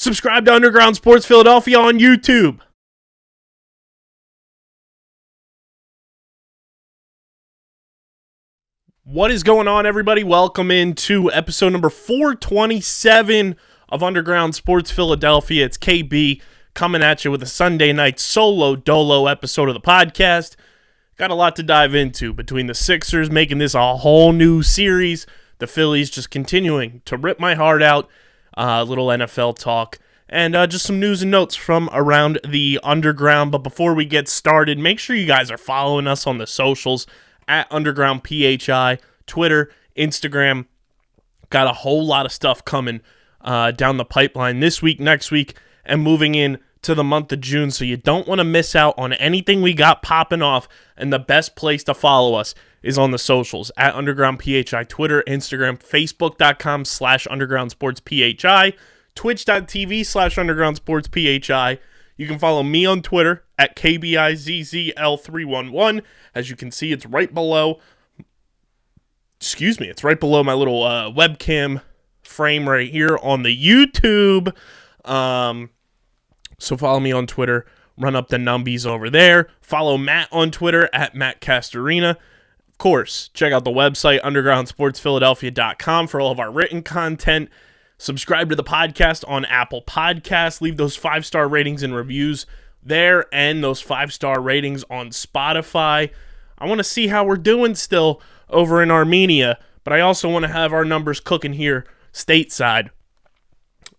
Subscribe to Underground Sports Philadelphia on YouTube. What is going on, everybody? Welcome into episode number 427 of Underground Sports Philadelphia. It's KB coming at you with a Sunday night solo dolo episode of the podcast. Got a lot to dive into between the Sixers making this a whole new series, the Phillies just continuing to rip my heart out, a little NFL talk, and just some news and notes from around the underground. But before we get started, make sure you guys are following us on the socials at Underground PHI, Twitter, Instagram. Got a whole lot of stuff coming down the pipeline this week, next week, and moving in to the month of June, so you don't want to miss out on anything we got popping off, and the best place to follow us is on the socials, at Underground PHI, Twitter, Instagram, Facebook.com/UndergroundSportsPHI, Twitch.tv/UndergroundSportsPHI. You can follow me on Twitter at KBIZZL311. As you can see, it's right below, it's right below my little webcam frame right here on the YouTube. So follow me on Twitter, run up the numbies over there. Follow Matt on Twitter at Matt Castorina. Of course, check out the website, undergroundsportsphiladelphia.com, for all of our written content. Subscribe to the podcast on Apple Podcasts. Leave those 5-star ratings and reviews there, and those 5-star ratings on Spotify. I want to see how we're doing still over in Armenia, but I also want to have our numbers cooking here stateside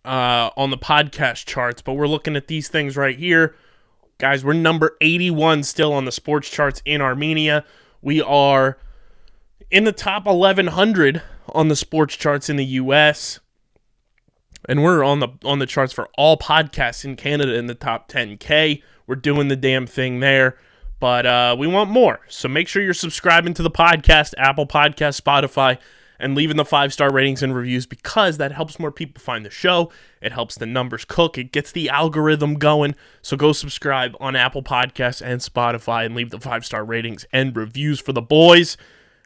on the podcast charts. But we're looking at these things right here. Guys, we're number 81 still on the sports charts in Armenia. We are in the top 1,100 on the sports charts in the U.S., and we're on the charts for all podcasts in Canada in the top 10K. We're doing the damn thing there, but we want more. So make sure you're subscribing to the podcast, Apple Podcasts, Spotify, and leaving the 5-star ratings and reviews, because that helps more people find the show. It helps the numbers cook. It gets the algorithm going. So go subscribe on Apple Podcasts and Spotify and leave the 5-star ratings and reviews for the boys.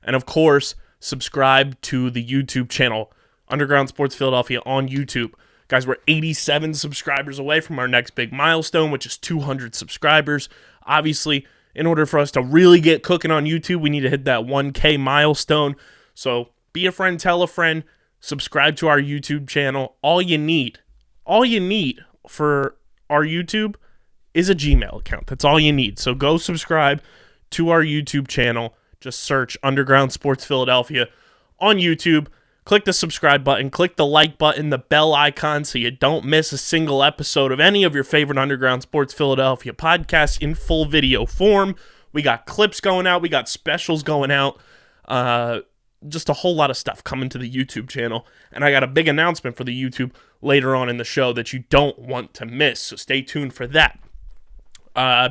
And of course, subscribe to the YouTube channel, Underground Sports Philadelphia on YouTube. Guys, we're 87 subscribers away from our next big milestone, which is 200 subscribers. Obviously, in order for us to really get cooking on YouTube, we need to hit that 1K milestone. So be a friend, tell a friend, subscribe to our YouTube channel. All you need for our YouTube is a Gmail account. That's all you need. So go subscribe to our YouTube channel. Just search Underground Sports Philadelphia on YouTube. Click the subscribe button, click the like button, the bell icon, so you don't miss a single episode of any of your favorite Underground Sports Philadelphia podcasts in full video form. We got clips going out. We got specials going out. Just a whole lot of stuff coming to the YouTube channel. And I got a big announcement for the YouTube later on in the show that you don't want to miss. So stay tuned for that.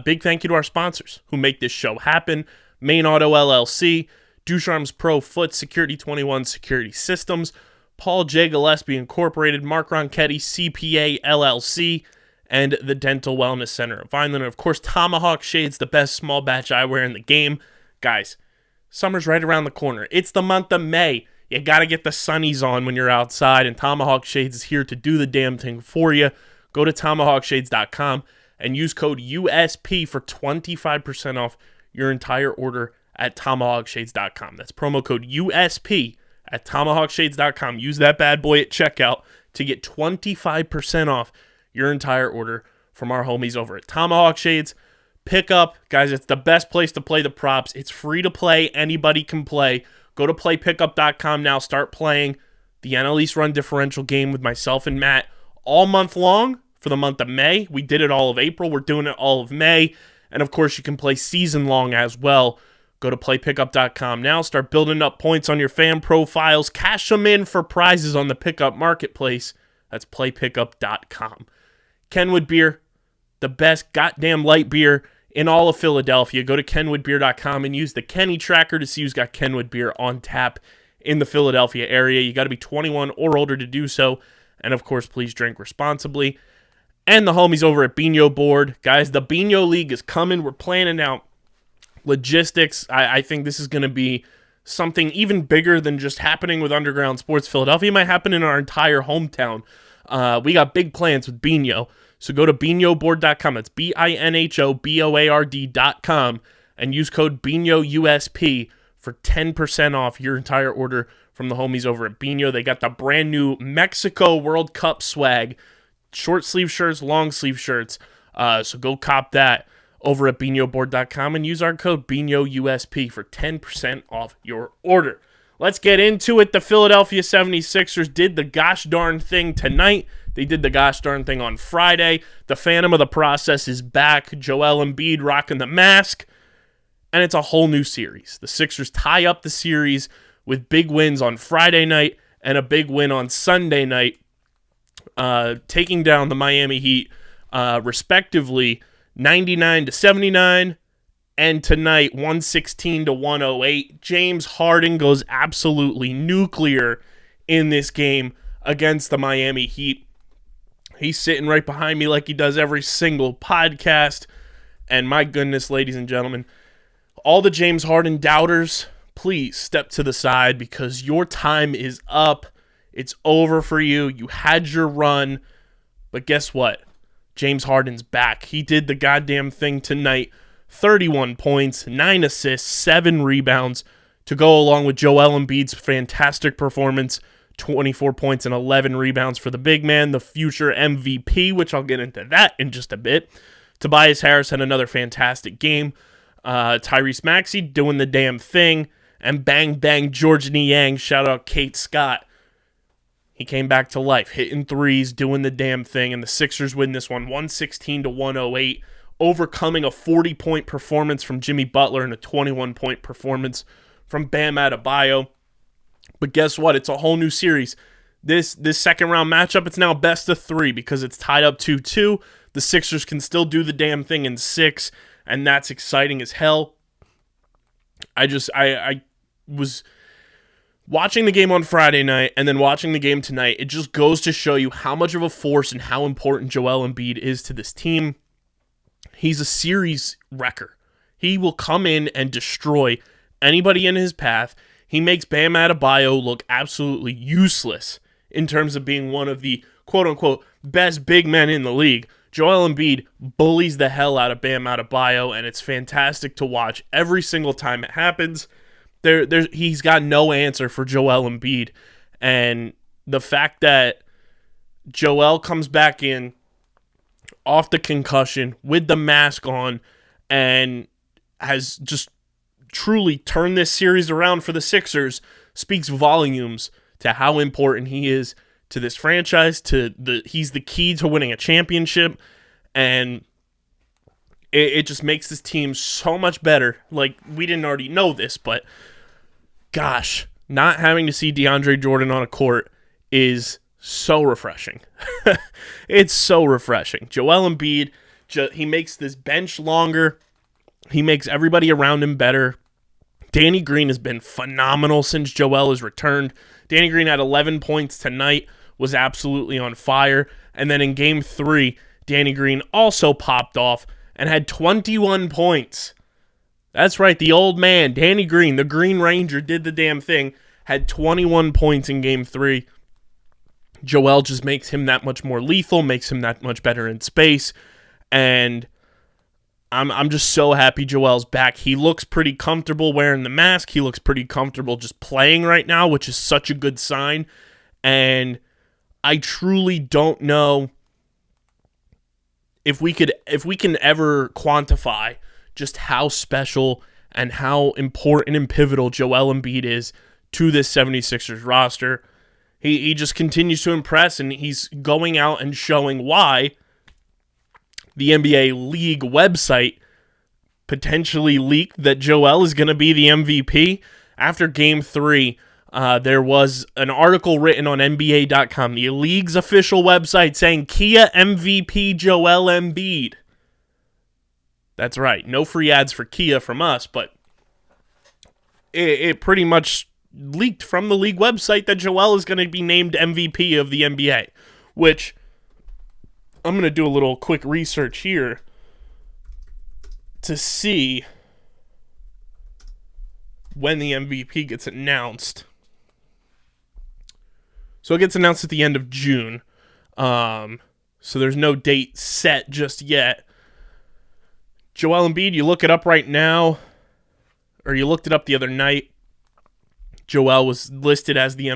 Big thank you to our sponsors who make this show happen. Main Auto LLC, Ducharme's Pro Foot, Security 21 Security Systems, Paul J. Gillespie Incorporated, Mark Ronchetti, CPA LLC, and the Dental Wellness Center of Vineland. And of course, Tomahawk Shades, the best small batch eyewear in the game. Guys, summer's right around the corner. It's the month of May. You got to get the sunnies on when you're outside, and Tomahawk Shades is here to do the damn thing for you. Go to tomahawkshades.com and use code USP for 25% off your entire order at tomahawkshades.com. That's promo code USP at tomahawkshades.com. Use that bad boy at checkout to get 25% off your entire order from our homies over at Tomahawk Shades. Pick up, guys, it's the best place to play the props. It's free to play. Anybody can play. Go to playpickup.com now. Start playing the NL East Run Differential game with myself and Matt all month long for the month of May. We did it all of April. We're doing it all of May. And, of course, you can play season long as well. Go to playpickup.com now. Start building up points on your fan profiles. Cash them in for prizes on the pickup marketplace. That's playpickup.com. Kenwood Beer, the best goddamn light beer in all of Philadelphia. Go to kenwoodbeer.com and use the Kenny tracker to see who's got Kenwood Beer on tap in the Philadelphia area. You got to be 21 or older to do so. And, of course, please drink responsibly. And the homies over at Bino Board. Guys, the Bino League is coming. We're planning out logistics. I think this is going to be something even bigger than just happening with Underground Sports Philadelphia. It might happen in our entire hometown. We got big plans with Bino. So go to binoboard.com. That's BINHOBOARD.com and use code BINOUSP for 10% off your entire order from the homies over at Bino. They got the brand new Mexico World Cup swag, short sleeve shirts, long sleeve shirts. So go cop that over at binoboard.com and use our code BINOUSP for 10% off your order. Let's get into it. The Philadelphia 76ers did the gosh darn thing tonight. They did the gosh darn thing on Friday. The Phantom of the Process is back. Joelle Embiid rocking the mask. And it's a whole new series. The Sixers tie up the series with big wins on Friday night and a big win on Sunday night, taking down the Miami Heat, respectively, 99-79, and tonight, 116-108. James Harden goes absolutely nuclear in this game against the Miami Heat. He's sitting right behind me like he does every single podcast. And my goodness, ladies and gentlemen, all the James Harden doubters, please step to the side because your time is up. It's over for you. You had your run. But guess what? James Harden's back. He did the goddamn thing tonight. 31 points, 9 assists, 7 rebounds to go along with Joel Embiid's fantastic performance. 24 points and 11 rebounds for the big man, the future MVP, which I'll get into that in just a bit. Tobias Harris had another fantastic game. Tyrese Maxey doing the damn thing. And bang, bang, George Niang. Shout out Kate Scott. He came back to life, hitting threes, doing the damn thing. And the Sixers win this one, 116-108, overcoming a 40-point performance from Jimmy Butler and a 21-point performance from Bam Adebayo. But guess what? It's a whole new series. This second round matchup, it's now best of 3 because it's tied up 2-2. The Sixers can still do the damn thing in 6, and that's exciting as hell. I was watching the game on Friday night and then watching the game tonight. It just goes to show you how much of a force and how important Joel Embiid is to this team. He's a series wrecker. He will come in and destroy anybody in his path. He makes Bam Adebayo look absolutely useless in terms of being one of the quote-unquote best big men in the league. Joel Embiid bullies the hell out of Bam Adebayo, and it's fantastic to watch every single time it happens. He's got no answer for Joel Embiid, and the fact that Joel comes back in off the concussion with the mask on and has just truly turned this series around for the Sixers speaks volumes to how important he is to this franchise. He's the key to winning a championship, and it just makes this team so much better. Like, we didn't already know this, but gosh, not having to see DeAndre Jordan on a court is so refreshing. It's so refreshing. Joel Embiid, he makes this bench longer. He makes everybody around him better. Danny Green has been phenomenal since Joel has returned. Danny Green had 11 points tonight, was absolutely on fire. And then in Game 3, Danny Green also popped off and had 21 points. That's right, the old man, Danny Green, the Green Ranger, did the damn thing, had 21 points in Game 3. Joel just makes him that much more lethal, makes him that much better in space, and I'm just so happy Joel's back. He looks pretty comfortable wearing the mask. He looks pretty comfortable just playing right now, which is such a good sign. And I truly don't know if we can ever quantify just how special and how important and pivotal Joel Embiid is to this 76ers roster. He just continues to impress, and he's going out and showing why the NBA League website potentially leaked that Joel is going to be the MVP. After Game 3, there was an article written on NBA.com, the league's official website, saying Kia MVP Joel Embiid. That's right, no free ads for Kia from us, but it pretty much leaked from the league website that Joel is going to be named MVP of the NBA, which I'm going to do a little quick research here to see when the MVP gets announced. So it gets announced at the end of June. So there's no date set just yet. Joelle Embiid, you look it up right now, or you looked it up the other night. Joelle was listed as the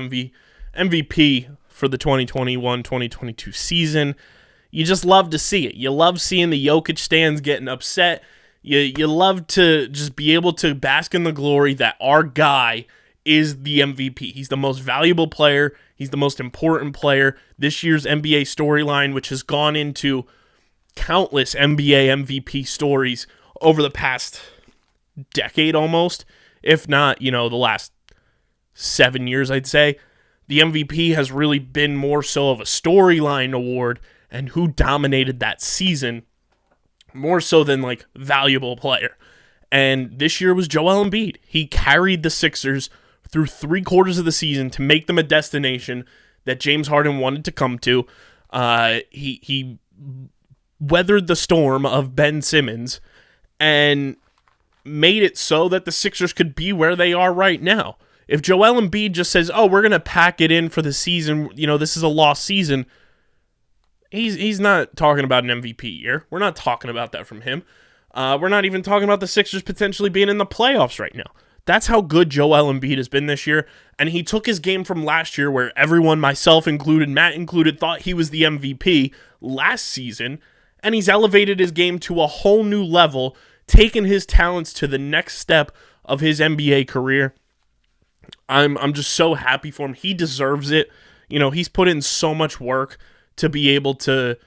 MVP for the 2021-2022 season. You just love to see it. You love seeing the Jokic stands getting upset. You love to just be able to bask in the glory that our guy is the MVP. He's the most valuable player. He's the most important player. This year's NBA storyline, which has gone into countless NBA MVP stories over the past decade almost, if not, the last 7 years, I'd say. The MVP has really been more so of a storyline award and who dominated that season more so than valuable player. And this year was Joel Embiid. He carried the Sixers through 3/4 of the season to make them a destination that James Harden wanted to come to. He weathered the storm of Ben Simmons and made it so that the Sixers could be where they are right now. If Joel Embiid just says, "Oh, we're going to pack it in for the season, this is a lost season," he's not talking about an MVP year. We're not talking about that from him. We're not even talking about the Sixers potentially being in the playoffs right now. That's how good Joel Embiid has been this year, and he took his game from last year where everyone, myself included, Matt included, thought he was the MVP last season, and he's elevated his game to a whole new level, taken his talents to the next step of his NBA career. I'm just so happy for him. He deserves it. He's put in so much work to be able to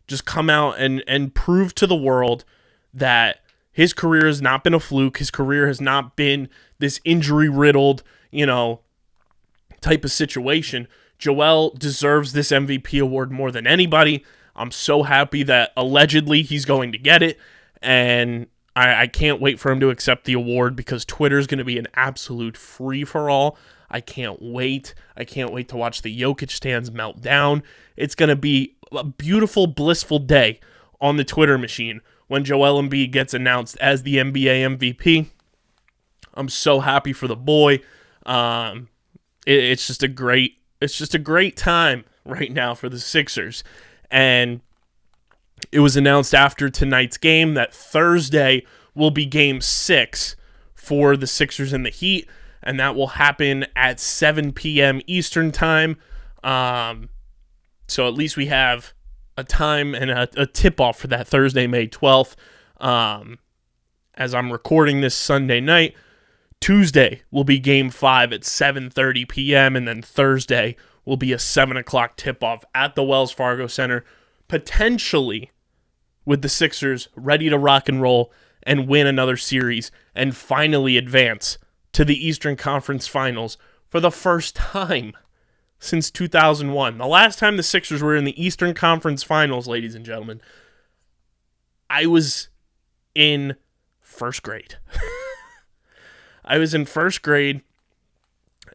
just come out and prove to the world that his career has not been a fluke. His career has not been this injury-riddled, type of situation. Joel deserves this MVP award more than anybody. I'm so happy that allegedly he's going to get it, and I can't wait for him to accept the award because Twitter's going to be an absolute free-for-all. I can't wait. I can't wait to watch the Jokic stands melt down. It's going to be a beautiful, blissful day on the Twitter machine when Joel Embiid gets announced as the NBA MVP. I'm so happy for the boy. It's just a great time right now for the Sixers. And it was announced after tonight's game that Thursday will be Game 6 for the Sixers and the Heat, and that will happen at 7 p.m. Eastern Time. So at least we have a time and a tip-off for that Thursday, May 12th. As I'm recording this Sunday night, Tuesday will be Game 5 at 7:30 p.m., and then Thursday will be a 7 o'clock tip-off at the Wells Fargo Center, potentially with the Sixers ready to rock and roll and win another series and finally advance to the Eastern Conference Finals for the first time since 2001. The last time the Sixers were in the Eastern Conference Finals, ladies and gentlemen, I was in first grade. I was in first grade,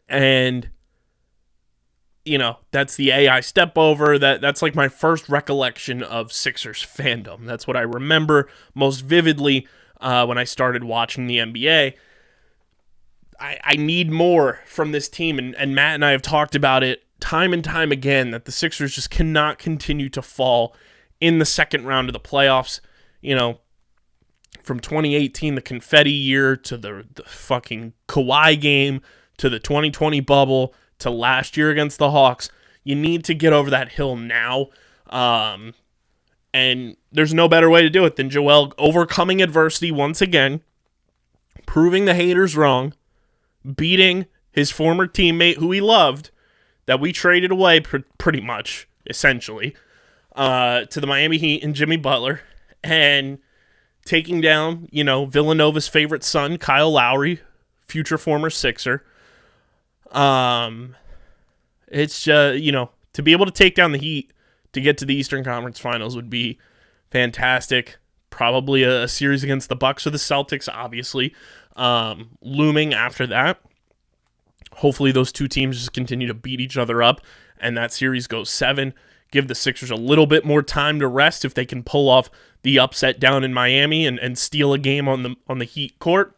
and that's the AI step over. That's like my first recollection of Sixers fandom. That's what I remember most vividly when I started watching the NBA. I need more from this team, and Matt and I have talked about it time and time again, that the Sixers just cannot continue to fall in the second round of the playoffs. From 2018, the confetti year, to the fucking Kawhi game, to the 2020 bubble, to last year against the Hawks. You need to get over that hill now. And there's no better way to do it than Joel overcoming adversity once again, proving the haters wrong, beating his former teammate who he loved, that we traded away pretty much, essentially, to the Miami Heat and Jimmy Butler, and taking down, Villanova's favorite son, Kyle Lowry, future former Sixer. It's to be able to take down the Heat to get to the Eastern Conference Finals would be fantastic. Probably a series against the Bucks or the Celtics, obviously, looming after that. Hopefully those two teams just continue to beat each other up, and that series goes 7. Give the Sixers a little bit more time to rest if they can pull off the upset down in Miami and steal a game on the Heat court.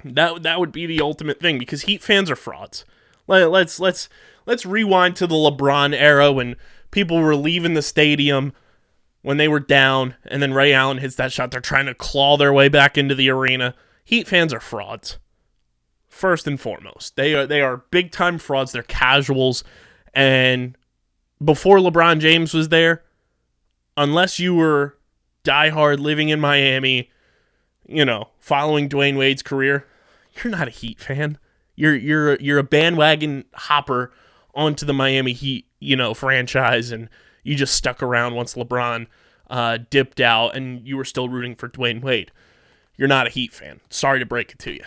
That would be the ultimate thing, because Heat fans are frauds. Let's rewind to the LeBron era when People were leaving the stadium when they were down, and then Ray Allen hits that shot. They're trying to claw their way back into the arena. Heat fans are frauds. First and foremost, they are big-time frauds. They're casuals, and before LeBron James was there, unless you were diehard living in Miami, following Dwayne Wade's career, you're not a Heat fan. You're a bandwagon hopper onto the Miami Heat, franchise, and you just stuck around once LeBron dipped out, and you were still rooting for Dwayne Wade. You're not a Heat fan. Sorry to break it to you.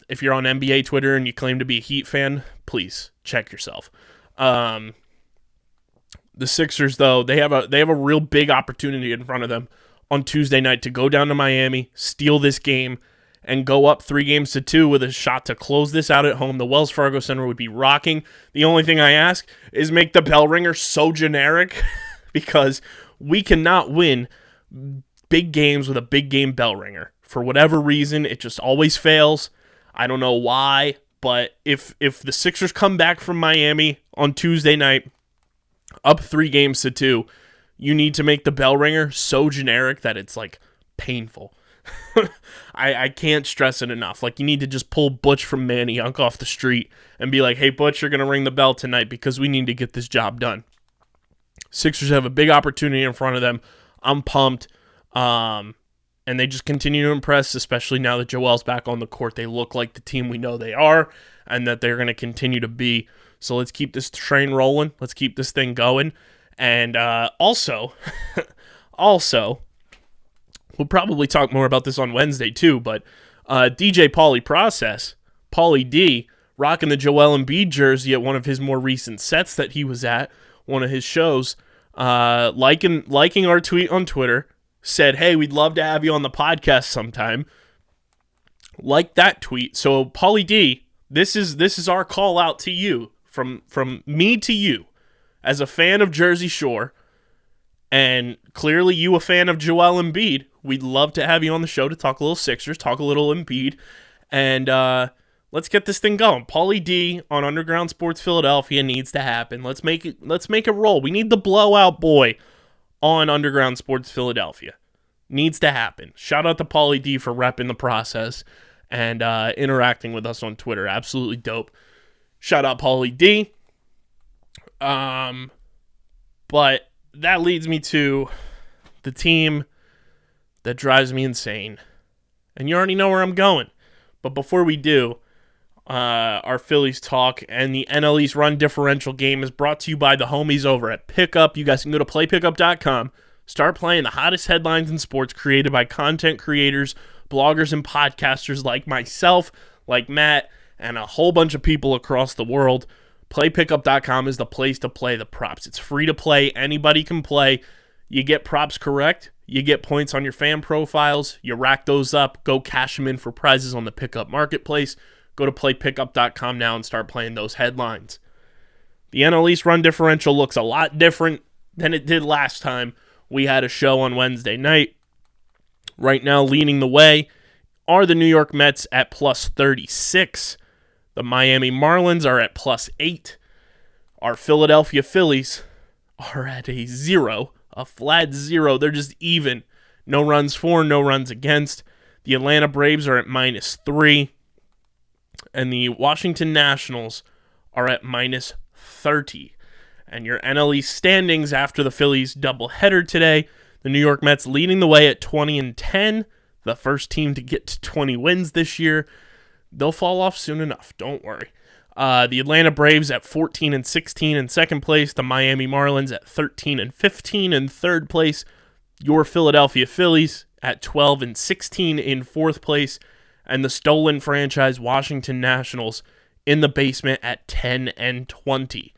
If you're on NBA Twitter and you claim to be a Heat fan, please check yourself. The Sixers, though, they have a real big opportunity in front of them on Tuesday night to go down to Miami, steal this game, and go up 3-2 with a shot to close this out at home. The Wells Fargo Center would be rocking. The only thing I ask is make the bell ringer so generic because we cannot win big games with a big game bell ringer. For whatever reason, it just always fails. I don't know why, but if the Sixers come back from Miami on Tuesday night, up 3-2, you need to make the bell ringer so generic that it's like painful. I can't stress it enough. Like, you need to just pull Butch from Manayunk off the street and be like, hey, Butch, you're going to ring the bell tonight because we need to get this job done. Sixers have a big opportunity in front of them. I'm pumped. And they just continue to impress, especially now that Joelle's back on the court. They look like the team we know they are and that they're going to continue to be. So let's keep this train rolling. Let's keep this thing going. And also, we'll probably talk more about this on Wednesday too, but DJ Pauly D, rocking the Joelle Embiid jersey at one of his more recent sets that he was at, one of his shows, liking our tweet on Twitter, said, hey, we'd love to have you on the podcast sometime. Like that tweet. So, Pauly D, this is our call out to you, from me to you, as a fan of Jersey Shore, and clearly you a fan of Joel Embiid. We'd love to have you on the show to talk a little Sixers, talk a little Embiid, and let's get this thing going. Pauly D on Underground Sports Philadelphia needs to happen. Let's make it roll. We need the blowout boy on Underground Sports Philadelphia. Needs to happen. Shout out to Pauly D for repping the process and interacting with us on Twitter. Absolutely dope. Shout out Pauly D. But that leads me to the team that drives me insane. And you already know where I'm going. But before we do, our Phillies talk and the NL East run differential game is brought to you by the homies over at Pickup. You guys can go to playpickup.com. Start playing the hottest headlines in sports created by content creators, bloggers, and podcasters like myself, like Matt, and a whole bunch of people across the world. Playpickup.com is the place to play the props. It's free to play. Anybody can play. You get props correct. You get points on your fan profiles. You rack those up. Go cash them in for prizes on the Pickup Marketplace. Go to playpickup.com now and start playing those headlines. The NL East run differential looks a lot different than it did last time we had a show on Wednesday night. Right now, leading the way are the New York Mets at plus 36. The Miami Marlins are at plus 8. Our Philadelphia Phillies are at a flat 0. They're just even. No runs for, no runs against. The Atlanta Braves are at minus 3. And the Washington Nationals are at minus 30. And your NL East standings after the Phillies doubleheader today, the New York Mets leading the way at 20-10, the first team to get to 20 wins this year. They'll fall off soon enough, don't worry. The Atlanta Braves at 14-16 in second place, the Miami Marlins at 13-15 in third place, your Philadelphia Phillies at 12-16 in fourth place, and the stolen franchise Washington Nationals in the basement at 10-20.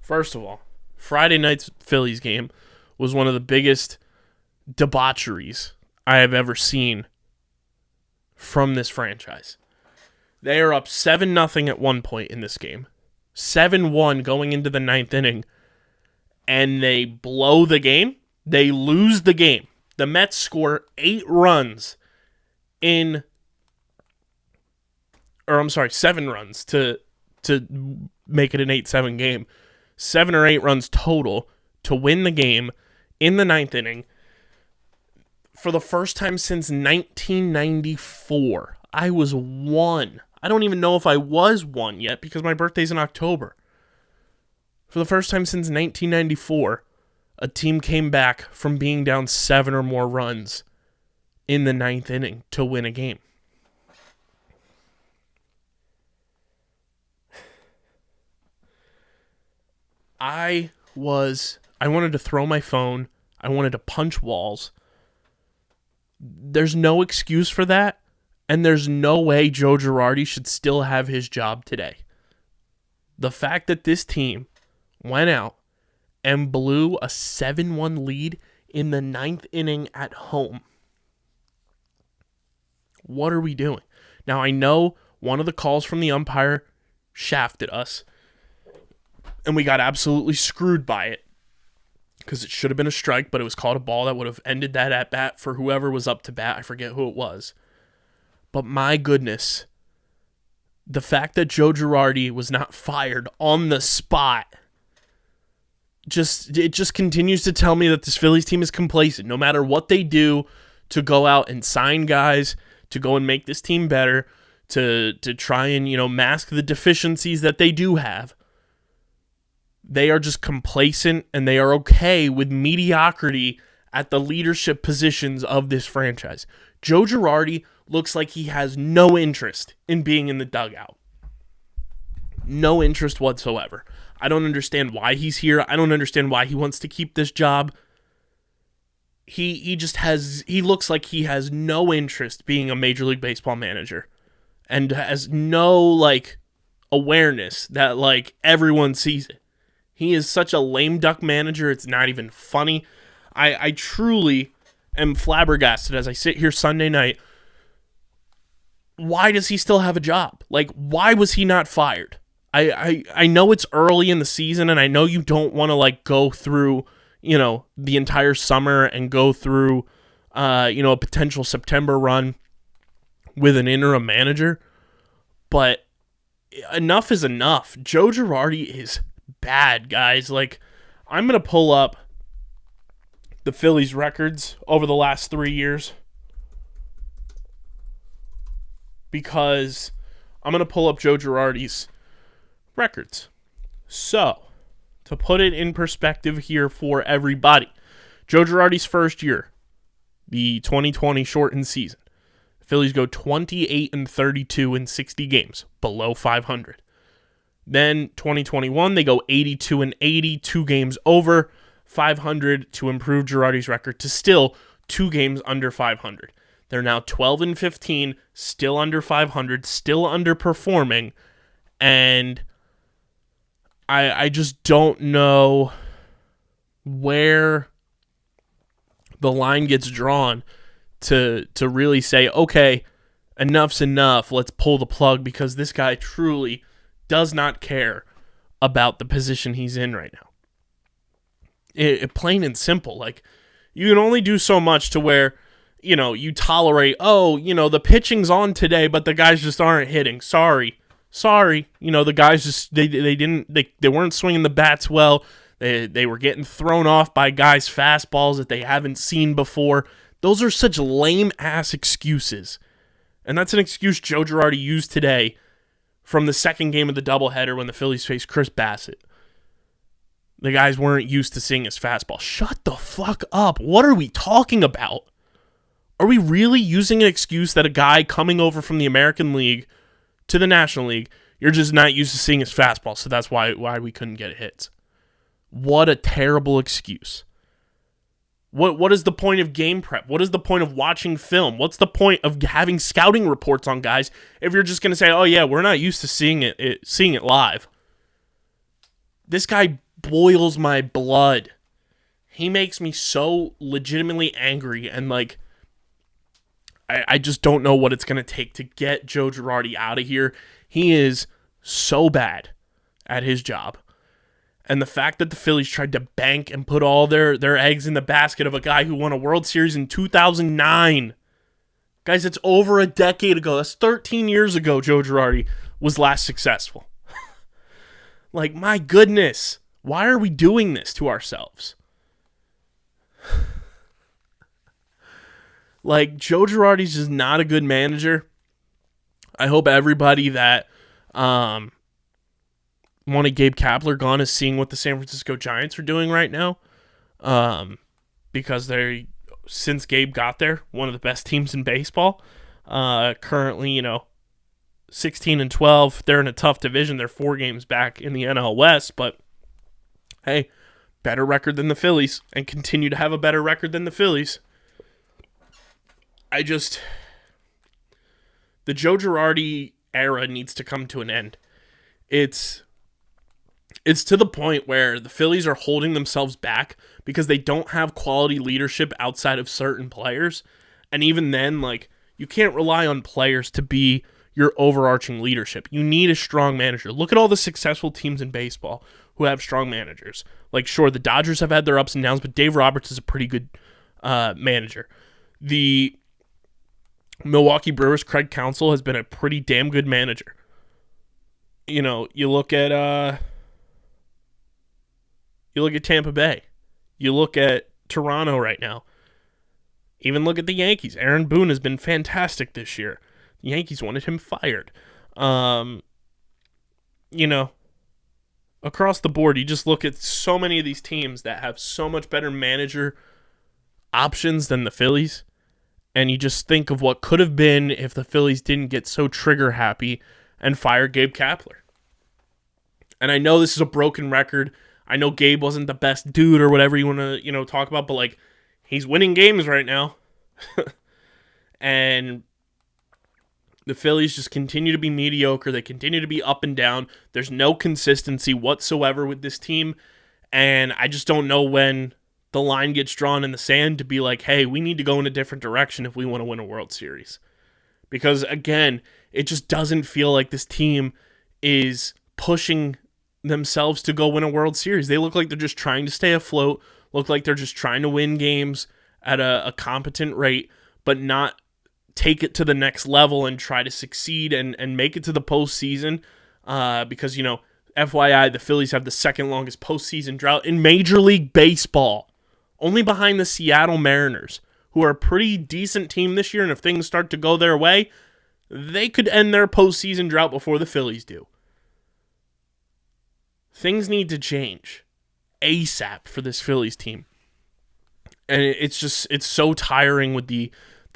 First of all, Friday night's Phillies game was one of the biggest debaucheries I have ever seen from this franchise. They are up 7-0 at one point in this game. 7-1 going into the ninth inning. And they blow the game. They lose the game. The Mets score 7 runs to to make it an 8-7 game. 7 or 8 runs total to win the game in the 9th inning. For the first time since 1994. I was 1. I don't even know if I was 1 yet because my birthday's in October. For the first time since 1994, a team came back from being down 7 or more runs in the 9th inning to win a game. I wanted to throw my phone. I wanted to punch walls. There's no excuse for that, and there's no way Joe Girardi should still have his job today. The fact that this team went out and blew a 7-1 lead in the 9th inning at home. What are we doing? Now, I know one of the calls from the umpire shafted us, and we got absolutely screwed by it because it should have been a strike, but it was called a ball that would have ended that at-bat for whoever was up to bat. I forget who it was. But my goodness, the fact that Joe Girardi was not fired on the spot, it just continues to tell me that this Phillies team is complacent. No matter what they do to go out and sign guys, to go and make this team better, to try and, mask the deficiencies that they do have, they are just complacent and they are okay with mediocrity at the leadership positions of this franchise. Joe Girardi looks like he has no interest in being in the dugout. No interest whatsoever. I don't understand why he's here. I don't understand why he wants to keep this job. He looks like he has no interest being a Major League Baseball manager and has no awareness that everyone sees it. He is such a lame duck manager, it's not even funny. I truly am flabbergasted as I sit here Sunday night. Why does he still have a job? Why was he not fired? I know it's early in the season, and I know you don't want to go through, the entire summer and go through, a potential September run with an interim manager. But enough is enough. Joe Girardi is bad, guys. I'm going to pull up the Phillies records over the last 3 years because I'm going to pull up Joe Girardi's records. So, to put it in perspective here for everybody, Joe Girardi's first year, the 2020 shortened season, the Phillies go 28-32 in 60 games, below 500. Then 2021, they go 82-80, 2 games over 500 to improve Girardi's record to still 2 games under 500. They're now 12-15, still under 500, still underperforming, and I just don't know where the line gets drawn to really say, okay, enough's enough, let's pull the plug, because this guy truly does not care about the position he's in right now. Plain and simple. You can only do so much to where, you tolerate, the pitching's on today, but the guys just aren't hitting. Sorry. The guys just, they weren't swinging the bats well. They were getting thrown off by guys' fastballs that they haven't seen before. Those are such lame-ass excuses. And that's an excuse Joe Girardi used today from the second game of the doubleheader when the Phillies faced Chris Bassett. The guys weren't used to seeing his fastball. Shut the fuck up. What are we talking about? Are we really using an excuse that a guy coming over from the American League to the National League, you're just not used to seeing his fastball, so that's why we couldn't get hits? What a terrible excuse. What is the point of game prep? What is the point of watching film? What's the point of having scouting reports on guys if you're just going to say, oh yeah, we're not used to seeing it live? This guy boils my blood. He makes me so legitimately angry, and I just don't know what it's going to take to get Joe Girardi out of here. He is so bad at his job. And the fact that the Phillies tried to bank and put all their eggs in the basket of a guy who won a World Series in 2009. Guys, it's over a decade ago. That's 13 years ago Joe Girardi was last successful. Like, my goodness, why are we doing this to ourselves? Like, Joe Girardi's just not a good manager. I hope everybody that wanted Gabe Kapler gone is seeing what the San Francisco Giants are doing right now. Because they're, since Gabe got there, one of the best teams in baseball. Currently, 16-12. They're in a tough division. They're 4 games back in the NL West, but hey, better record than the Phillies and continue to have a better record than the Phillies. The Joe Girardi era needs to come to an end. It's to the point where the Phillies are holding themselves back because they don't have quality leadership outside of certain players. And even then, like, you can't rely on players to be your overarching leadership. You need a strong manager. Look at all the successful teams in baseball who have strong managers. Like, sure, the Dodgers have had their ups and downs, but Dave Roberts is a pretty good manager. The Milwaukee Brewers' Craig Counsell has been a pretty damn good manager. You look at Tampa Bay. You look at Toronto right now. Even look at the Yankees. Aaron Boone has been fantastic this year. The Yankees wanted him fired. Across the board, you just look at so many of these teams that have so much better manager options than the Phillies, and you just think of what could have been if the Phillies didn't get so trigger happy and fire Gabe Kapler. And I know this is a broken record. I know Gabe wasn't the best dude or whatever you want to, talk about, but like, he's winning games right now. And the Phillies just continue to be mediocre. They continue to be up and down. There's no consistency whatsoever with this team. And I just don't know when the line gets drawn in the sand to be like, hey, we need to go in a different direction if we want to win a World Series. Because, again, it just doesn't feel like this team is pushing themselves to go win a World Series. They look like they're just trying to stay afloat, look like they're just trying to win games at a competent rate, but not take it to the next level and try to succeed and make it to the postseason. Because, FYI, the Phillies have the second longest postseason drought in Major League Baseball, only behind the Seattle Mariners, who are a pretty decent team this year, and if things start to go their way, they could end their postseason drought before the Phillies do. Things need to change ASAP for this Phillies team. And it's so tiring with the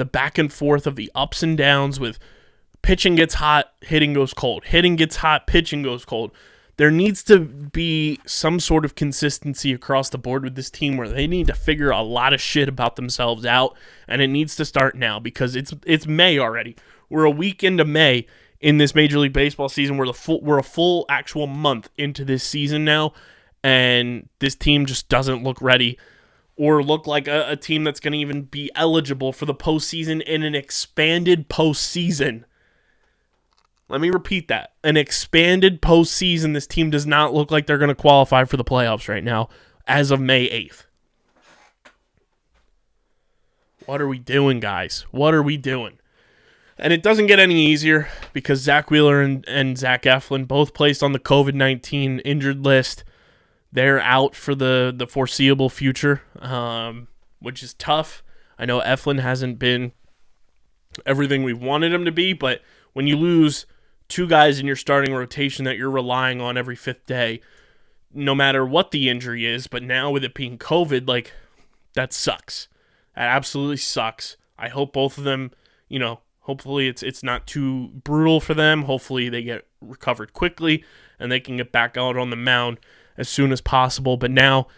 back and forth of the ups and downs with pitching gets hot, hitting goes cold. Hitting gets hot, pitching goes cold. There needs to be some sort of consistency across the board with this team where they need to figure a lot of shit about themselves out, and it needs to start now because it's May already. We're a week into May in this Major League Baseball season. We're a full actual month into this season now, and this team just doesn't look ready or look like a team that's going to even be eligible for the postseason in an expanded postseason. Let me repeat that. An expanded postseason, this team does not look like they're going to qualify for the playoffs right now as of May 8th. What are we doing, guys? What are we doing? And it doesn't get any easier because Zach Wheeler and Zach Eflin both placed on the COVID-19 injured list. They're out for the foreseeable future, which is tough. I know Eflin hasn't been everything we wanted him to be, but when you lose 2 guys in your starting rotation that you're relying on every 5th day, no matter what the injury is, but now with it being COVID, like, that sucks. That absolutely sucks. I hope both of them, hopefully it's not too brutal for them. Hopefully they get recovered quickly and they can get back out on the mound as soon as possible. But now,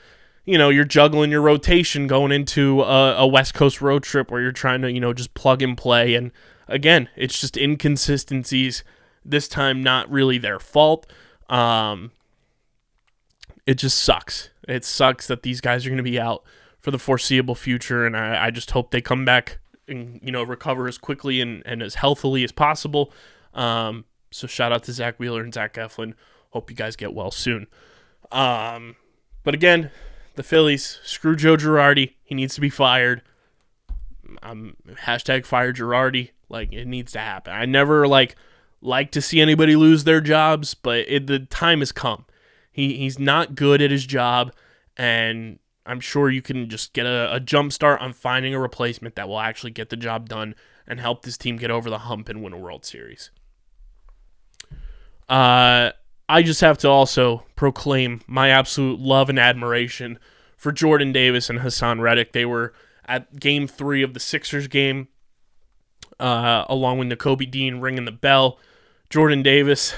you're juggling your rotation going into a West Coast road trip where you're trying to, just plug and play. And again, it's just inconsistencies. This time, not really their fault. It just sucks. It sucks that these guys are going to be out for the foreseeable future, and I just hope they come back and, recover as quickly and as healthily as possible. So shout out to Zach Wheeler and Zach Eflin. Hope you guys get well soon. But again, the Phillies, screw Joe Girardi. He needs to be fired. Hashtag fire Girardi. Like, it needs to happen. I never like to see anybody lose their jobs, but the time has come. He's not good at his job, and I'm sure you can just get a jump start on finding a replacement that will actually get the job done and help this team get over the hump and win a World Series. I just have to also proclaim my absolute love and admiration for Jordan Davis and Hassan Reddick. They were at Game 3 of the Sixers game, along with Nakobe Dean ringing the bell. Jordan Davis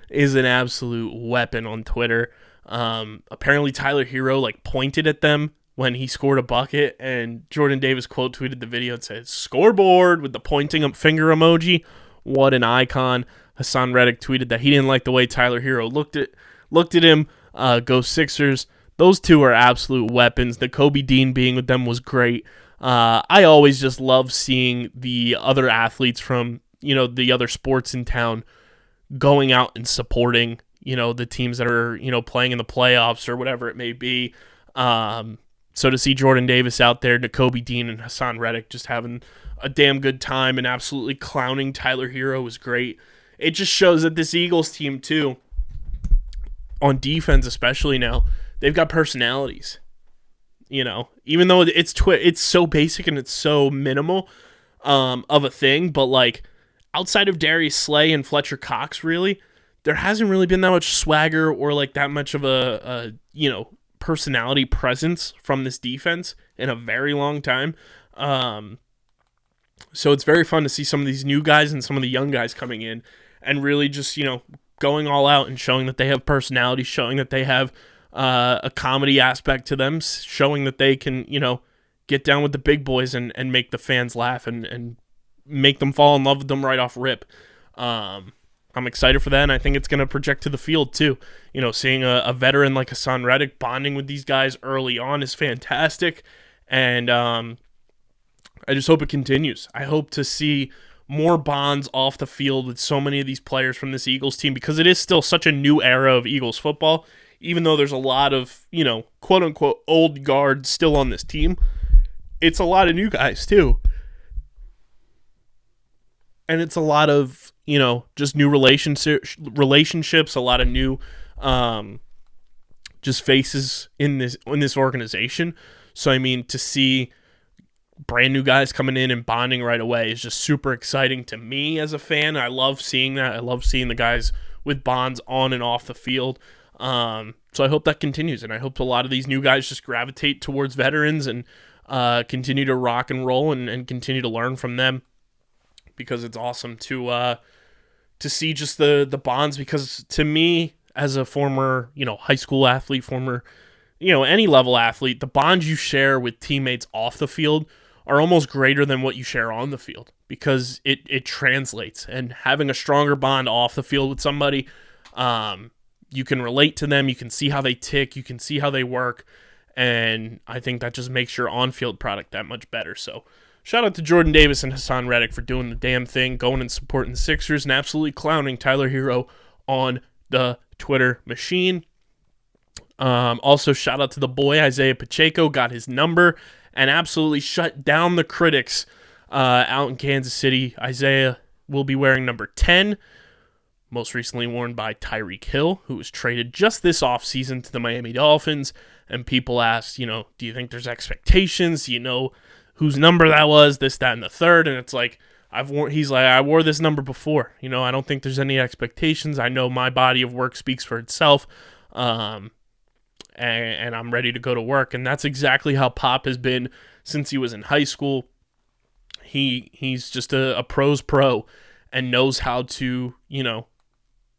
is an absolute weapon on Twitter. Apparently Tyler Hero pointed at them when he scored a bucket, and Jordan Davis quote tweeted the video and said, "Scoreboard," with the pointing up finger emoji. What an icon. Hassan Reddick tweeted that he didn't like the way Tyler Hero looked at him. Go Sixers. Those two are absolute weapons. Nakobe Dean being with them was great. I always just love seeing the other athletes from, the other sports in town going out and supporting, the teams that are, playing in the playoffs or whatever it may be. So to see Jordan Davis out there, Nakobe Dean and Hassan Reddick just having a damn good time and absolutely clowning Tyler Hero was great. It just shows that this Eagles team, too, on defense especially now, they've got personalities. Even though it's so basic and it's so minimal of a thing, but outside of Darius Slay and Fletcher Cox, really, there hasn't really been that much swagger or that much of a personality presence from this defense in a very long time. So it's very fun to see some of these new guys and some of the young guys coming in and really just, going all out and showing that they have personality, showing that they have a comedy aspect to them, showing that they can, get down with the big boys and make the fans laugh and make them fall in love with them right off rip. I'm excited for that, and I think it's going to project to the field too. Seeing a veteran like Hassan Reddick bonding with these guys early on is fantastic, and I just hope it continues. I hope to see more bonds off the field with so many of these players from this Eagles team, because it is still such a new era of Eagles football, even though there's a lot of, quote-unquote old guard still on this team. It's a lot of new guys, too. And it's a lot of, just new relationships, a lot of new just faces in this organization. So, to see brand new guys coming in and bonding right away is just super exciting to me as a fan. I love seeing that. I love seeing the guys with bonds on and off the field. So I hope that continues, and I hope a lot of these new guys just gravitate towards veterans and continue to rock and roll and continue to learn from them, because it's awesome to see just the bonds, because to me, as a former, high school athlete, former, any level athlete, the bonds you share with teammates off the field are almost greater than what you share on the field, because it translates. And having a stronger bond off the field with somebody, you can relate to them, you can see how they tick, you can see how they work, and I think that just makes your on-field product that much better. So shout out to Jordan Davis and Hassan Reddick for doing the damn thing, going and supporting the Sixers, and absolutely clowning Tyler Hero on the Twitter machine. Also, shout out to the boy Isaiah Pacheco, got his number and absolutely shut down the critics out in Kansas City. Isaiah will be wearing number 10, most recently worn by Tyreek Hill, who was traded just this offseason to the Miami Dolphins. And people asked, do you think there's expectations? Do you know whose number that was, this, that, and the third? And it's he's like, I wore this number before. I don't think there's any expectations. I know my body of work speaks for itself. And I'm ready to go to work. And that's exactly how Pop has been since he was in high school. He's just a pro's pro and knows how to,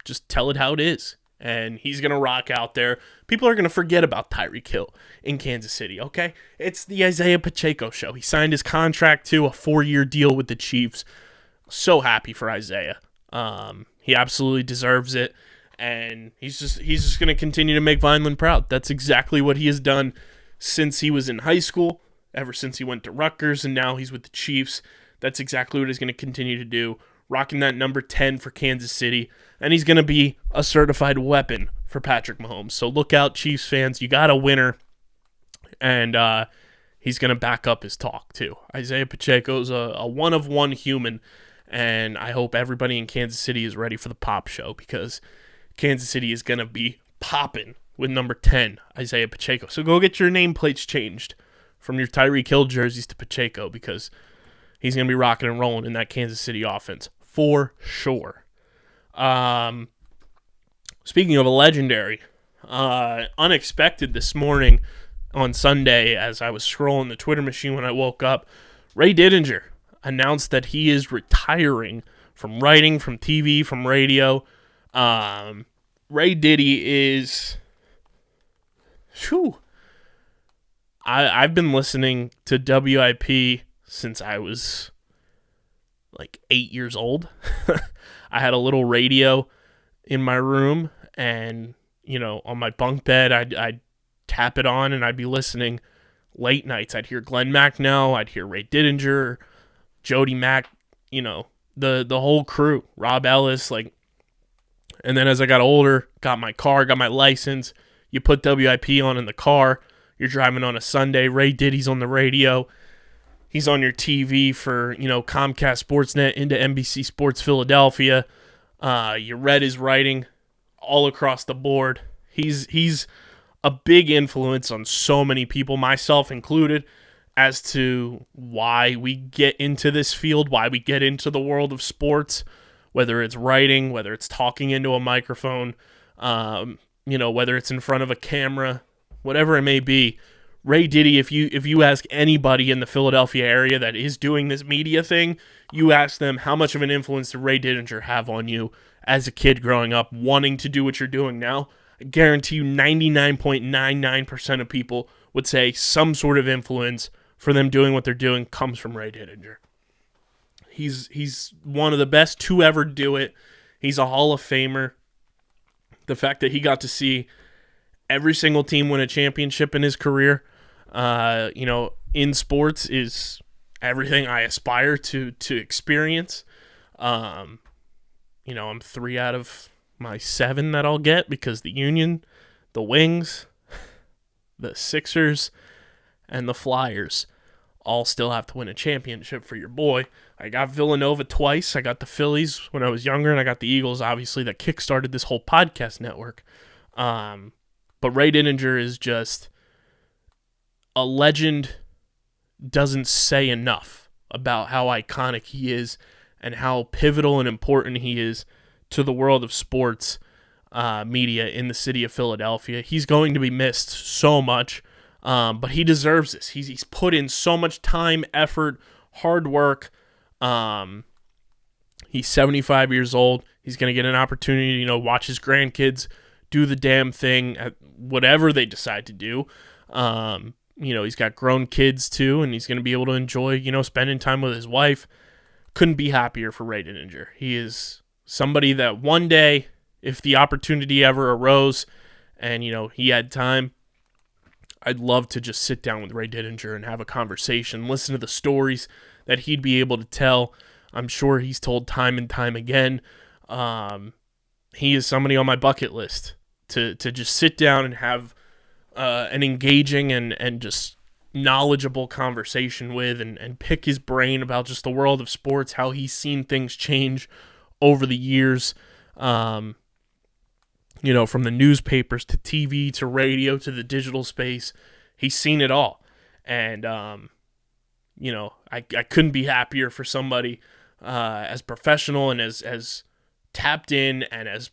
just tell it how it is. And he's going to rock out there. People are going to forget about Tyreek Hill in Kansas City, okay? It's the Isaiah Pacheco show. He signed his contract to a 4-year deal with the Chiefs. So happy for Isaiah. He absolutely deserves it. And he's just going to continue to make Vineland proud. That's exactly what he has done since he was in high school, ever since he went to Rutgers, and now he's with the Chiefs. That's exactly what he's going to continue to do, rocking that number 10 for Kansas City, and he's going to be a certified weapon for Patrick Mahomes. So look out, Chiefs fans. You got a winner, and he's going to back up his talk, too. Isaiah Pacheco's a one-of-one human, and I hope everybody in Kansas City is ready for the Pop show, because Kansas City is going to be popping with number 10, Isaiah Pacheco. So go get your nameplates changed from your Tyreek Hill jerseys to Pacheco, because he's going to be rocking and rolling in that Kansas City offense for sure. Speaking of a legendary, unexpected this morning on Sunday as I was scrolling the Twitter machine when I woke up, Ray Didinger announced that he is retiring from writing, from TV, from radio. Ray Diddy is... I've been listening to WIP since I was like 8 years old. I had a little radio in my room, and, you know, on my bunk bed, I'd tap it on, and I'd be listening late nights. I'd hear Glenn Macnow, I'd hear Ray Didinger, Jody Mack, you know, the whole crew, Rob Ellis, like. And then as I got older, got my car, got my license, you put WIP on in the car, you're driving on a Sunday, Ray Diddy's on the radio, he's on your TV for, you know, Comcast Sportsnet into NBC Sports Philadelphia. You read his writing all across the board. He's a big influence on so many people, myself included, as to why we get into this field, why we get into the world of sports, whether it's writing, whether it's talking into a microphone, you know, whether it's in front of a camera, whatever it may be. Ray Diddy, if you ask anybody in the Philadelphia area that is doing this media thing, you ask them how much of an influence did Ray Didinger have on you as a kid growing up, wanting to do what you're doing now. I guarantee you 99.99% of people would say some sort of influence for them doing what they're doing comes from Ray Didinger. He's one of the best to ever do it. He's a Hall of Famer. The fact that he got to see every single team win a championship in his career, you know, in sports is everything I aspire to experience. You know, I'm 3 out of my 7 that I'll get, because the Union, the Wings, the Sixers, and the Flyers all still have to win a championship for your boy. I got Villanova twice. I got the Phillies when I was younger, and I got the Eagles, obviously, that kickstarted this whole podcast network. But Ray Didinger is just a legend. Doesn't say enough about how iconic he is and how pivotal and important he is to the world of sports media in the city of Philadelphia. He's going to be missed so much, but he deserves this. He's put in so much time, effort, hard work. He's 75 years old. He's going to get an opportunity to, you know, watch his grandkids do the damn thing at whatever they decide to do. You know, he's got grown kids too, and he's going to be able to enjoy, you know, spending time with his wife. Couldn't be happier for Ray Didinger. He is somebody that one day, if the opportunity ever arose and, you know, he had time, I'd love to just sit down with Ray Didinger and have a conversation, listen to the stories that he'd be able to tell. I'm sure he's told time and time again. He is somebody on my bucket list to just sit down and have an engaging and just knowledgeable conversation with, and pick his brain about just the world of sports, how he's seen things change over the years. You know, from the newspapers to TV to radio to the digital space, he's seen it all. And, you know, I couldn't be happier for somebody as professional and as tapped in and as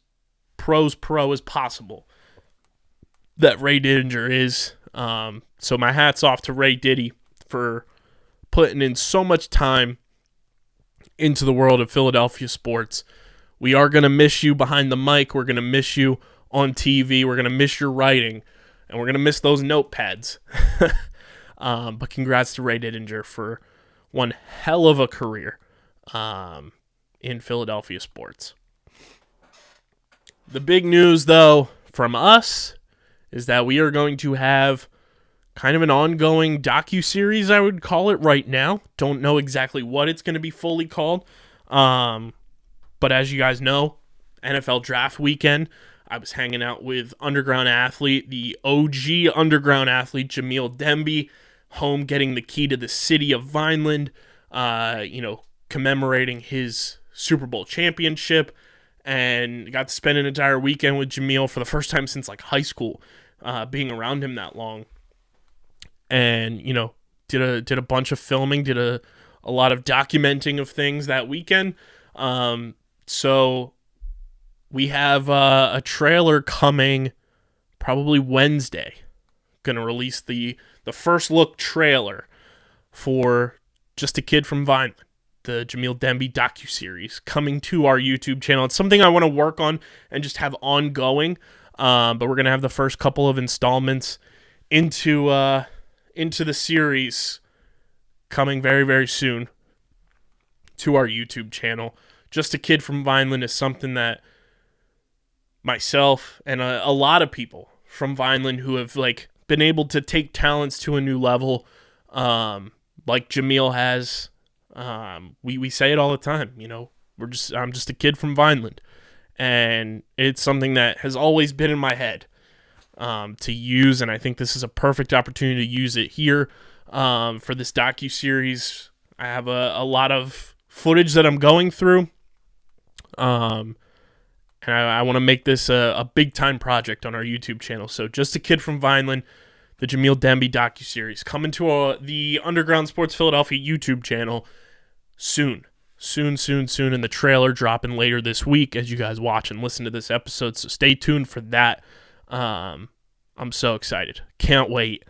pro as possible that Ray Didinger is. So my hat's off to Ray Diddy for putting in so much time into the world of Philadelphia sports. We are going to miss you behind the mic. We're going to miss you on TV. We're going to miss your writing. And we're going to miss those notepads. But congrats to Ray Didinger for one hell of a career in Philadelphia sports. The big news, though, from us is that we are going to have kind of an ongoing docuseries, I would call it right now. Don't know exactly what it's going to be fully called. But as you guys know, NFL draft weekend, I was hanging out with underground athlete, the OG underground athlete, Jamil Demby, home getting the key to the city of Vineland, you know, commemorating his Super Bowl championship. and got to spend an entire weekend with Jamil for the first time since like high school, being around him that long. And, did a bunch of filming, did a lot of documenting of things that weekend. So we have a trailer coming probably Wednesday. Going to release the first look trailer for Just a Kid from Vineland, the Jamil Demby docuseries, coming to our YouTube channel. It's something I want to work on and just have ongoing, but we're going to have the first couple of installments into the series coming very, very soon to our YouTube channel. Just a Kid from Vineland is something that myself and a lot of people from Vineland who have been able to take talents to a new level, like Jamil has. We say it all the time, I'm just a kid from Vineland, and it's something that has always been in my head to use, and I think this is a perfect opportunity to use it here for this docuseries. I have a lot of footage that I'm going through, and I want to make this a big-time project on our YouTube channel. So Just a Kid from Vineland, the Jamil Demby docuseries, coming to the Underground Sports Philadelphia YouTube channel soon, and the trailer dropping later this week as you guys watch and listen to this episode, so stay tuned for that. I'm so excited. Can't wait.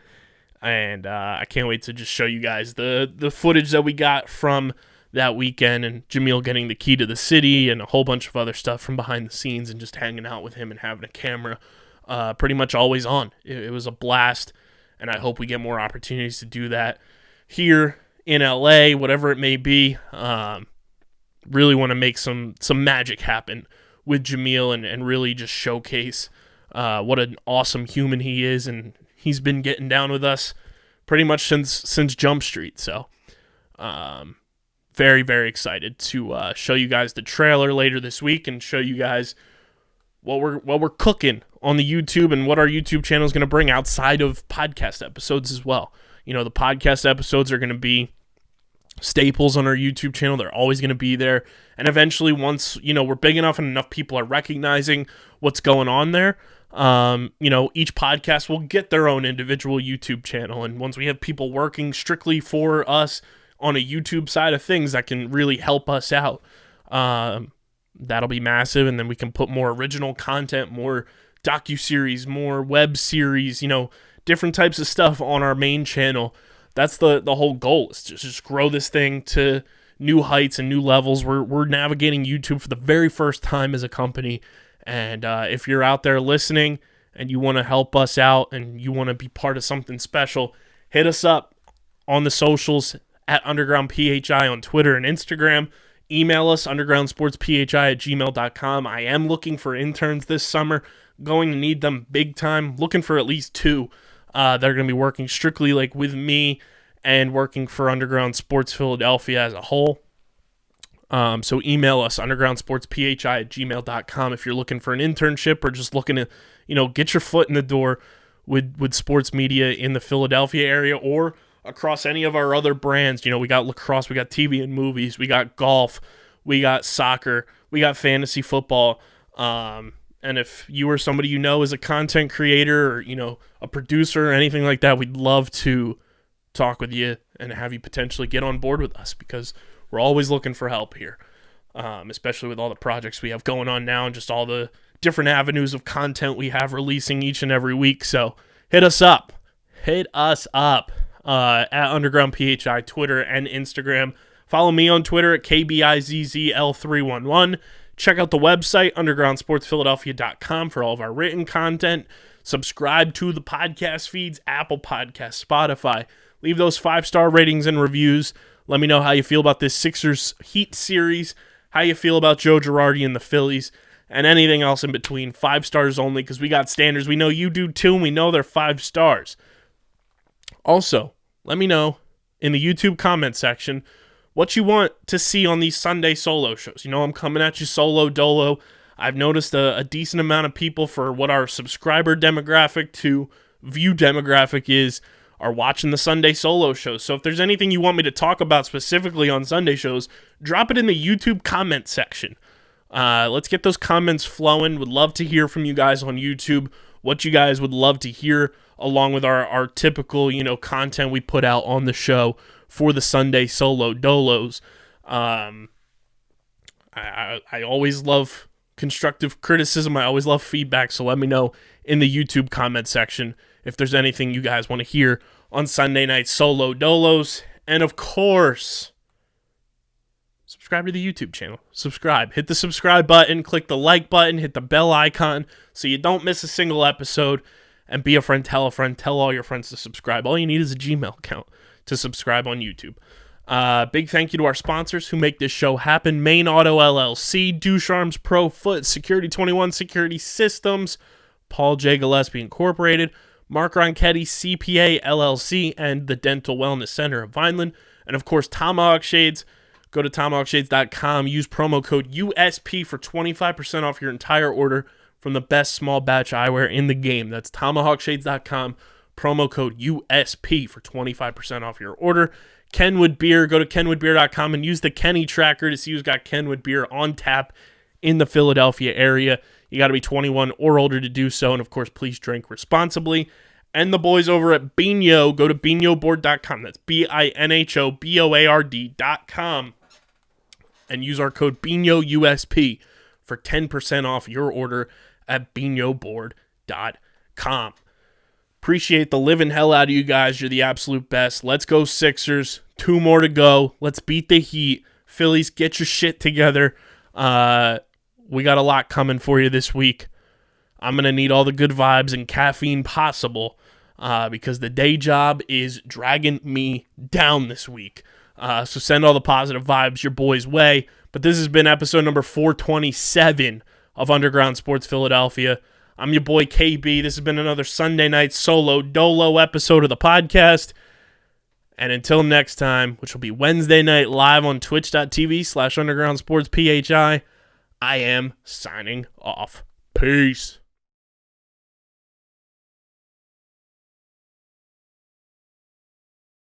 And I can't wait to just show you guys the footage that we got from that weekend, and Jamil getting the key to the city and a whole bunch of other stuff from behind the scenes, and just hanging out with him and having a camera pretty much always on. It was a blast, and I hope we get more opportunities to do that here in LA, whatever it may be. Really want to make some magic happen with Jamil and really just showcase what an awesome human he is, and he's been getting down with us pretty much since Jump Street. So very, very excited to show you guys the trailer later this week and show you guys what we're cooking on the YouTube and what our YouTube channel is going to bring outside of podcast episodes as well. The podcast episodes are going to be staples on our YouTube channel. They're always going to be there. And eventually, once, we're big enough and enough people are recognizing what's going on there, each podcast will get their own individual YouTube channel. And once we have people working strictly for us on a YouTube side of things that can really help us out, that'll be massive. And then we can put more original content, more docuseries, more web series, different types of stuff on our main channel. That's the whole goal, is to just grow this thing to new heights and new levels. We're navigating YouTube for the very first time as a company. And if you're out there listening and you want to help us out and you want to be part of something special, hit us up on the socials at UndergroundPHI on Twitter and Instagram. Email us, undergroundsportsphi@gmail.com. I am looking for interns this summer. Going to need them big time. Looking for at least 2 that are going to be working strictly with me and working for Underground Sports Philadelphia as a whole. So email us, undergroundsportsphi@gmail.com, if you're looking for an internship or just looking to, get your foot in the door with sports media in the Philadelphia area or across any of our other brands. We got lacrosse, we got TV and movies, we got golf, we got soccer, we got fantasy football. And if you or somebody is a content creator or, a producer or anything like that, we'd love to talk with you and have you potentially get on board with us, because we're always looking for help here, especially with all the projects we have going on now and just all the different avenues of content we have releasing each and every week. So hit us up at UndergroundPHI, Twitter and Instagram. Follow me on Twitter at KBIZZL311. Check out the website, undergroundsportsphiladelphia.com, for all of our written content. Subscribe to the podcast feeds, Apple Podcasts, Spotify. Leave those 5-star ratings and reviews. Let me know how you feel about this Sixers Heat series, how you feel about Joe Girardi and the Phillies, and anything else in between. 5 stars only, because we got standards. We know you do too, and we know they're 5 stars. Also, let me know in the YouTube comment section what you want to see on these Sunday solo shows. I'm coming at you solo dolo. I've noticed a decent amount of people, for what our subscriber demographic to view demographic are watching the Sunday solo shows. So if there's anything you want me to talk about specifically on Sunday shows, drop it in the YouTube comment section. Let's get those comments flowing. Would love to hear from you guys on YouTube, what you guys would love to hear, along with our typical, content we put out on the show for the Sunday Solo Dolos. I always love constructive criticism. I always love feedback, so let me know in the YouTube comment section if there's anything you guys want to hear on Sunday Night Solo Dolos. And of course, subscribe to the YouTube channel. Subscribe. Hit the subscribe button, click the like button, hit the bell icon so you don't miss a single episode. And be a friend, tell all your friends to subscribe. All you need is a Gmail account to subscribe on YouTube. Big thank you to our sponsors who make this show happen. Main Auto LLC, Ducharme's Pro Foot, Security 21 Security Systems, Paul J. Gillespie Incorporated, Mark Ronchetti CPA LLC, and the Dental Wellness Center of Vineland. And of course, Tomahawk Shades. Go to tomahawkshades.com. Use promo code USP for 25% off your entire order from the best small batch eyewear in the game. That's tomahawkshades.com. Promo code USP for 25% off your order. Kenwood Beer. Go to kenwoodbeer.com and use the Kenny tracker to see who's got Kenwood Beer on tap in the Philadelphia area. You got to be 21 or older to do so. And of course, please drink responsibly. And the boys over at Bino. Go to binoboard.com. That's BINHOBOARD.com. And use our code BINOUSP for 10% off your order at binoboard.com. Appreciate the living hell out of you guys. You're the absolute best. Let's go Sixers. 2 more to go. Let's beat the Heat. Phillies, get your shit together. We got a lot coming for you this week. I'm going to need all the good vibes and caffeine possible because the day job is dragging me down this week. So send all the positive vibes your boy's way. But this has been episode number 427 of Underground Sports Philadelphia. I'm your boy KB. This has been another Sunday Night Solo Dolo episode of the podcast. And until next time, which will be Wednesday night live on twitch.tv/undergroundsportsphi, I am signing off. Peace.